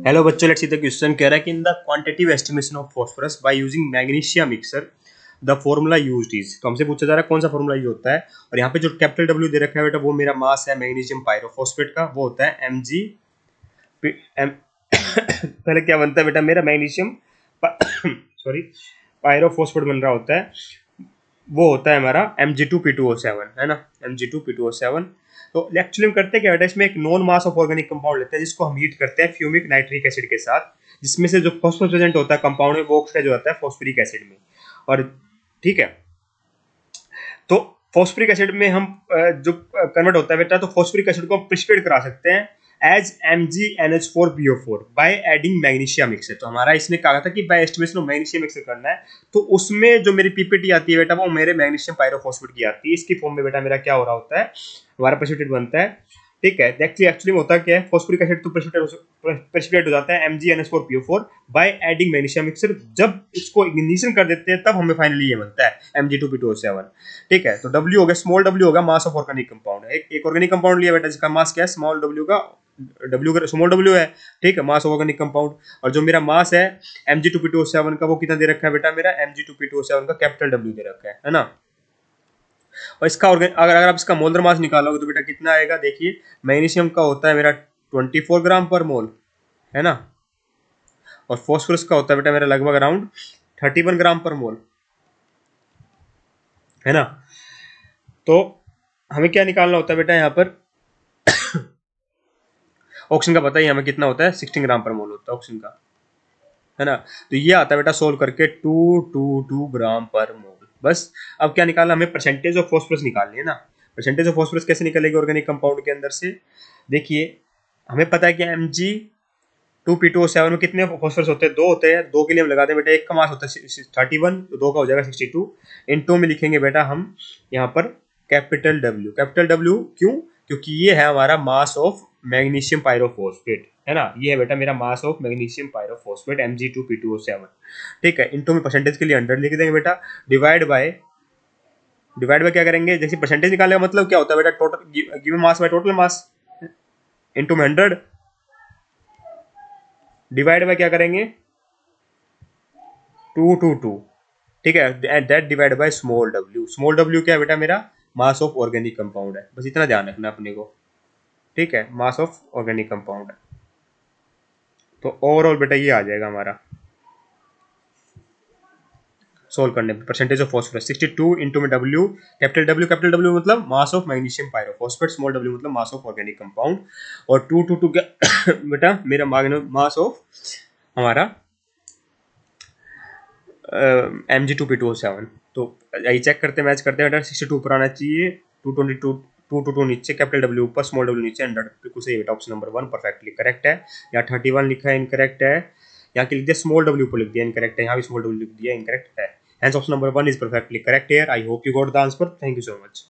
Hello बच्चों, let's see the question कह रहा है कि in the quantitative estimation of phosphorus by using magnesia mixer the formula used is. तो हमसे पूछा जा रहा है कौन सा फॉर्मूला यूज होता है, और यहाँ पे जो कैपिटल डब्ल्यू दे रखा है बेटा वो मेरा मास है मैग्नीशियम पायरोफॉस्फेट का, वो होता है एम जी एम पहले क्या बनता है बेटा मेरा मैग्नीशियम सॉरी पायरोफॉस्फेट बन रहा होता है, वो होता है हमारा Mg2P2O7 है ना, Mg2P2O7। तो एक्चुअली हम करते क्या बेटा, इसमें एक non mass of organic compound लेते हैं जिसको हम हीट करते हैं फ्यूमिक नाइट्रिक एसिड के साथ, जिसमें से जो फॉस्फोरस प्रेजेंट होता है कंपाउंड में वो ऑक्साइड हो जाता है फॉस्फोरिक एसिड में। और ठीक है, तो फॉस्फोरिक एसिड में हम जो कन्वर्ट होता है बेटा, तो फॉस्फोरिक एसिड को हम प्रिसिपिटेट करा सकते हैं as MgNH4PO4 by adding magnesia mixer. तो हमारा इसने कहा था कि by estimation of magnesium mixer करना है, तो उसमें जो मेरी पीपीटी आती है बेटा वो मेरे मैग्नीशियम पायरोफॉस्फेट की आती है। इसकी फॉर्म में बेटा मेरा क्या हो रहा होता है, हमारा प्रेसिपिटेट बनता है। ठीक है, एक्चुअली में होता क्या है, फॉस्फोरिक एसिड तो प्रेसिपिटेट हो जाता है MgNH4PO4 by adding magnesium mixer. जब इसको इग्निशन कर देते हैं तब हमें फाइनली ये बनता है Mg2P2O7। ठीक है, तो W हो गया, स्मॉल w होगा मास ऑफ ऑर्गेनिक कंपाउंड है। एक ऑर्गेनिक कंपाउंड लिया बेटा जिसका मास क्या है, स्मॉल w का W स्मॉल w है। ठीक है, मास ऑफ ऑर्गेनिक कंपाउंड, और जो मेरा मास है Mg2P2O7 का वो कितना दे रखा है बेटा मेरा, Mg2P2O7 का कैपिटल W दे रखा है ना। और इसका अगर आप इसका मोलर मास निकालोगे तो बेटा कितना आएगा, देखिए मैग्नीशियम का होता है मेरा 24 ग्राम पर मोल है ना, और फॉस्फोरस का होता है बेटा मेरा लगभग अराउंड 31 ग्राम पर मोल है ना। तो हमें क्या निकालना होता है बेटा यहाँ पर ऑक्सीजन का पता ही हमें कितना होता है, 16 ग्राम पर मोल होता है ऑक्सीजन का है ना। तो ये आता है बेटा सोल्व करके 222 ग्राम पर मोल। बस अब क्या निकालना, हमें परसेंटेज ऑफ फॉस्फोरस निकालनी है ना। परसेंटेज ऑफ फॉस्फोरस कैसे निकलेगी ऑर्गेनिक कंपाउंड के अंदर से, देखिए हमें पता है कि Mg2P2O7 में कितने फॉस्फोरस होते हैं, दो होते हैं, दो के लिए हम लगाते हैं बेटा, एक का मास होता है 31, तो दो का हो जाएगा 62। इन टू में लिखेंगे बेटा हम यहाँ पर कैपिटल W क्यों, क्योंकि ये है हमारा मास ऑफ मैग्नीशियम पायरोफॉस्फेट है ना। ये है बेटा मेरा mass of magnesium pyrophosphate Mg2P2O7। ठीक है, इनटू में परसेंटेज के लिए 100 लिख देंगे बेटा, डिवाइड बाय क्या करेंगे, जैसे परसेंटेज निकालने का मतलब क्या होता है बेटा, total given mass by total mass into में 100, डिवाइड बाय क्या करेंगे 222। ठीक है, and that divide by small w क्या है बेटा मेरा, मास ऑफ ऑर्गेनिक कंपाउंड है। बस इतना ध्यान रखना अपने को। ठीक है, मास ऑफ ऑर्गेनिक कंपाउंड है, तो ओवरऑल बेटा ये आ जाएगा हमारा सोल्व करने पे। परसेंटेज ऑफ फॉस्फोरस 62 इंटू में W, कैपिटल W मतलब mass of magnesium pyrophosphate, small w मतलब मास ऑफ ऑर्गेनिक कंपाउंड, और 222 क्या बेटा मेरा मास ऑफ हमारा Mg2P2O7। तो यही चेक करते मैच करते हैं बेटा, 62 ऊपर आना चाहिए, 222 नीचे, कैपिटल W ऊपर, स्मॉल w नीचे, 100 बिल्कुल सही बेटा, ऑप्शन नंबर 1 परफेक्टली करेक्ट है। यहाँ 31 लिखा है इनकरेक्ट है, यहाँ लिख दिया स्मॉल w ऊपर लिख दिया इनकरेक्ट है, यहाँ भी स्मॉल w लिख दिया इनकरेक्ट है। Hence option number 1 is perfectly correct here. I hope you got the answer. Thank you so much.